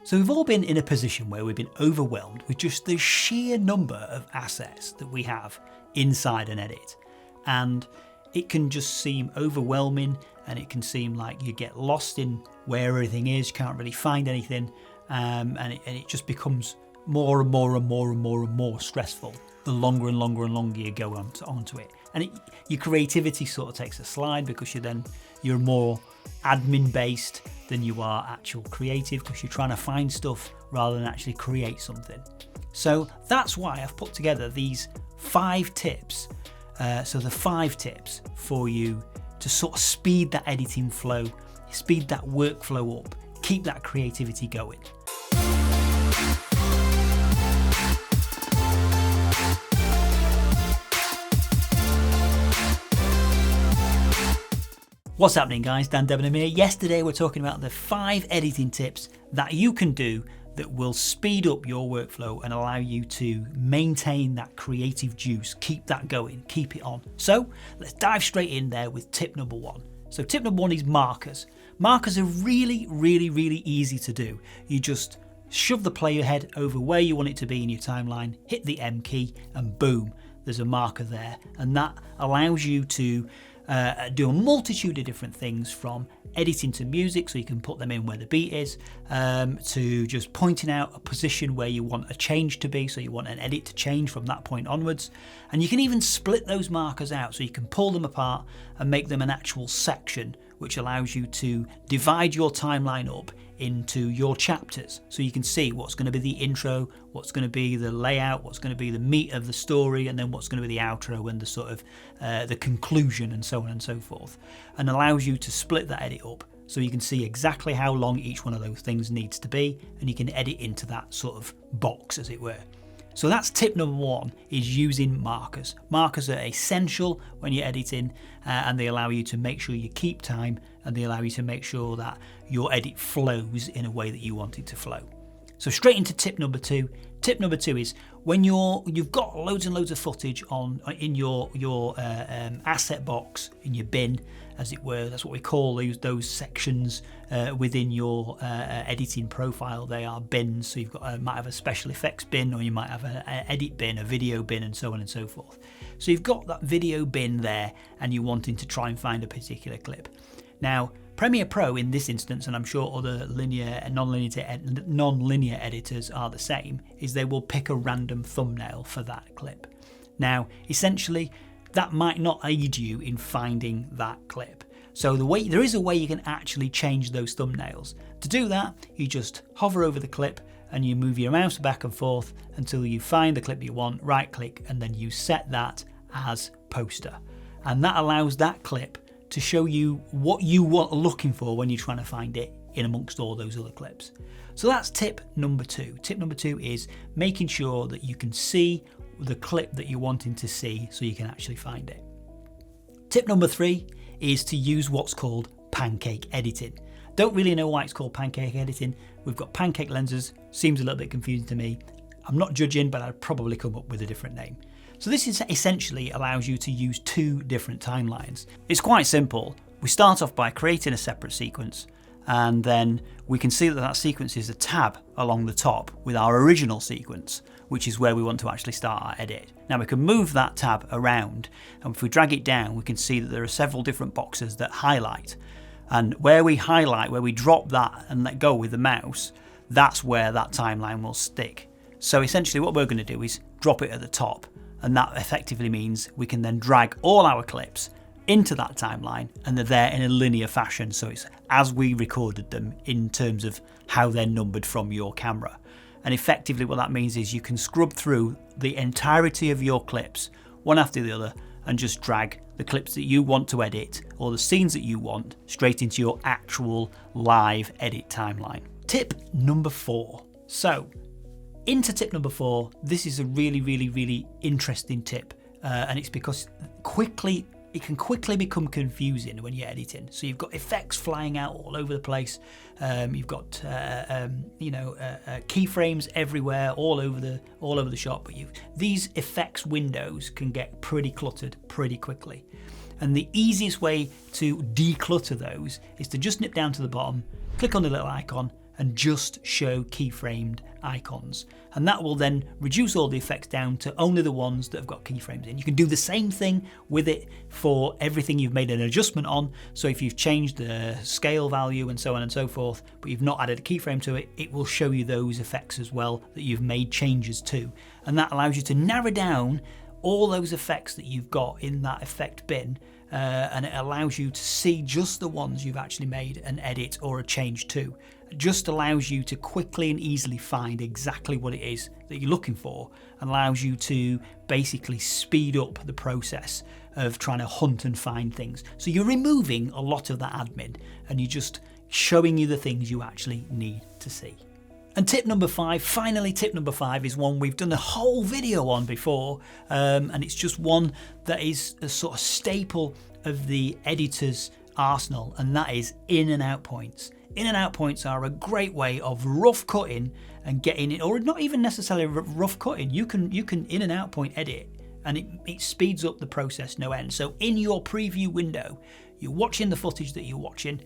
So we've all been in a position where we've been overwhelmed with just the sheer number of assets that we have inside an edit. And it can just seem overwhelming, and it can seem like you get lost in where everything is, you can't really find anything, and it just becomes more and more stressful the longer and longer you go onto it. And your creativity sort of takes a slide, because you're more admin based than you are actual creative, because you're trying to find stuff rather than actually create something. So that's why I've put together these 5 tips. So the 5 tips for you to sort of speed that editing flow, speed that workflow up, keep that creativity going. What's happening, guys? Dan Debenham here. Yesterday we're talking about the 5 editing tips that you can do that will speed up your workflow and allow you to maintain that creative juice, keep that going, keep it on. So let's dive straight in there with tip number 1. So tip number 1 is markers. Markers are really easy to do. You just shove the player head over where you want it to be in your timeline, hit the M key, and boom, there's a marker there. And that allows you to do a multitude of different things, from editing to music, so you can put them in where the beat is, to just pointing out a position where you want a change to be, so you want an edit to change from that point onwards. And you can even split those markers out, so you can pull them apart and make them an actual section, which allows you to divide your timeline up into your chapters, so you can see what's going to be the intro, what's going to be the layout, what's going to be the meat of the story, and then what's going to be the outro and the sort of the conclusion, and so on and so forth, and allows you to split that edit up so you can see exactly how long each one of those things needs to be, and you can edit into that sort of box, as it were. So that's tip number 1, is using markers. Markers are essential when you're editing, and they allow you to make sure you keep time, and they allow you to make sure that your edit flows in a way that you want it to flow. So straight into tip number 2. Tip number 2 is when you've got loads and loads of footage in your asset box, in your bin, as it were. That's what we call those sections within your editing profile. They are bins. So you've got might have a special effects bin, or you might have an edit bin, a video bin, and so on and so forth. So you've got that video bin there, and you're wanting to try and find a particular clip. Now, Premiere Pro in this instance, and I'm sure other linear and non-linear editors are the same, is they will pick a random thumbnail for that clip. Now, essentially, that might not aid you in finding that clip. So there is a way you can actually change those thumbnails. To do that, you just hover over the clip and you move your mouse back and forth until you find the clip you want, right click, and then you set that as poster. And that allows that clip to show you what you are looking for when you're trying to find it in amongst all those other clips. So that's tip number 2. Tip number 2 is making sure that you can see the clip that you're wanting to see, so you can actually find it. Tip number 3 is to use what's called pancake editing. Don't really know why it's called pancake editing. We've got pancake lenses, seems a little bit confusing to me. I'm not judging, but I'd probably come up with a different name. So this is essentially allows you to use 2 different timelines. It's quite simple. We start off by creating a separate sequence, and then we can see that that sequence is a tab along the top with our original sequence, which is where we want to actually start our edit. Now we can move that tab around, and if we drag it down, we can see that there are several different boxes that highlight. And where we highlight, where we drop that and let go with the mouse, that's where that timeline will stick. So essentially what we're going to do is drop it at the top, and that effectively means we can then drag all our clips into that timeline, and they're there in a linear fashion, so it's as we recorded them in terms of how they're numbered from your camera. And effectively what that means is you can scrub through the entirety of your clips, one after the other, and just drag the clips that you want to edit, or the scenes that you want, straight into your actual live edit timeline. Tip number 4. So into tip number 4, this is a really interesting tip, and it's because it can quickly become confusing when you're editing. So you've got effects flying out all over the place. You've got keyframes everywhere, all over the shot. But these effects windows can get pretty cluttered pretty quickly. And the easiest way to declutter those is to just nip down to the bottom, click on the little icon, and just show keyframed icons. And that will then reduce all the effects down to only the ones that have got keyframes in. You can do the same thing with it for everything you've made an adjustment on. So if you've changed the scale value and so on and so forth, but you've not added a keyframe to it, it will show you those effects as well that you've made changes to. And that allows you to narrow down all those effects that you've got in that effect bin, and it allows you to see just the ones you've actually made an edit or a change to. It just allows you to quickly and easily find exactly what it is that you're looking for, and allows you to basically speed up the process of trying to hunt and find things. So you're removing a lot of that admin and you're just showing you the things you actually need to see. And tip number 5, finally tip number 5 is one we've done a whole video on before, and it's just one that is a sort of staple of the editor's arsenal, and that is in and out points. In and out points are a great way of rough cutting and getting it, or not even necessarily rough cutting. You can in and out point edit, and it speeds up the process no end. So in your preview window, you're watching the footage that you're watching,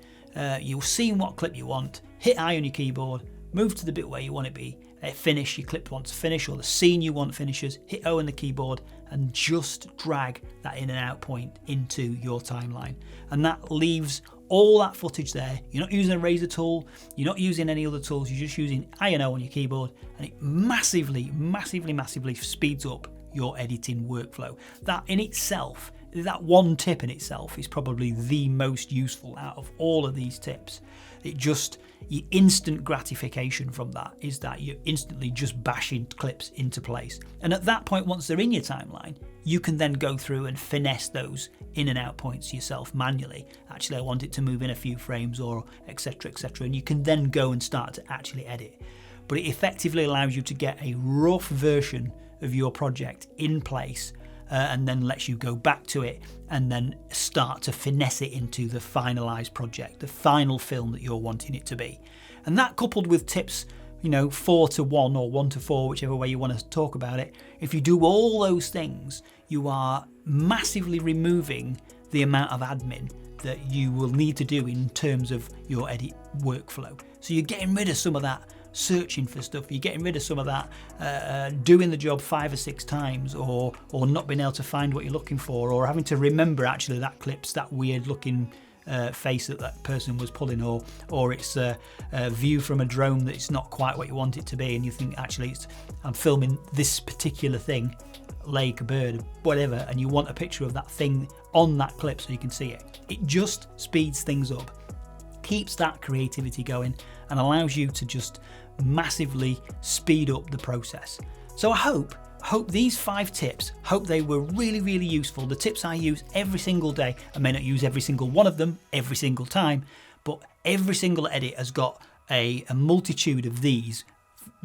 you're seeing what clip you want, hit I on your keyboard, move to the bit where you want it to be, finish, your clip wants to finish, or the scene you want finishes, hit O on the keyboard and just drag that in and out point into your timeline. And that leaves all that footage there. You're not using a razor tool, you're not using any other tools, you're just using I and O on your keyboard, and it massively speeds up your editing workflow. That in itself, that one tip in itself is probably the most useful out of all of these tips. Your instant gratification from that is that you're instantly just bashing clips into place. And at that point, once they're in your timeline, you can then go through and finesse those in and out points yourself manually. Actually, I want it to move in a few frames, or etc, etc. And you can then go and start to actually edit. But it effectively allows you to get a rough version of your project in place, and then lets you go back to it and then start to finesse it into the finalized project, the final film that you're wanting it to be. And that, coupled with tips, 4 to 1 or 1 to 4, whichever way you want to talk about it, if you do all those things, you are massively removing the amount of admin that you will need to do in terms of your edit workflow. So you're getting rid of some of that searching for stuff, you're getting rid of some of that doing the job 5 or 6 times, or not being able to find what you're looking for, or having to remember actually that clip's that weird looking face that person was pulling, or it's a view from a drone that's not quite what you want it to be, and you think actually I'm filming this particular thing, lake, a bird, whatever, and you want a picture of that thing on that clip so you can see it. It just speeds things up, keeps that creativity going, and allows you to just massively speed up the process. So I hope these 5 tips, hope they were really useful. The tips I use every single day. I may not use every single one of them every single time, but every single edit has got a multitude of these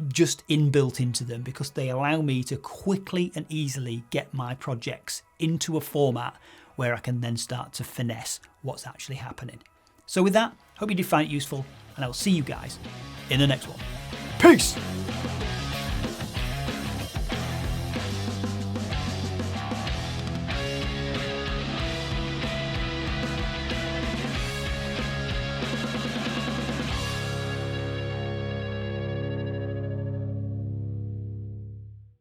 just inbuilt into them, because they allow me to quickly and easily get my projects into a format where I can then start to finesse what's actually happening. So with that, hope you did find it useful, and I will see you guys in the next one. Peace!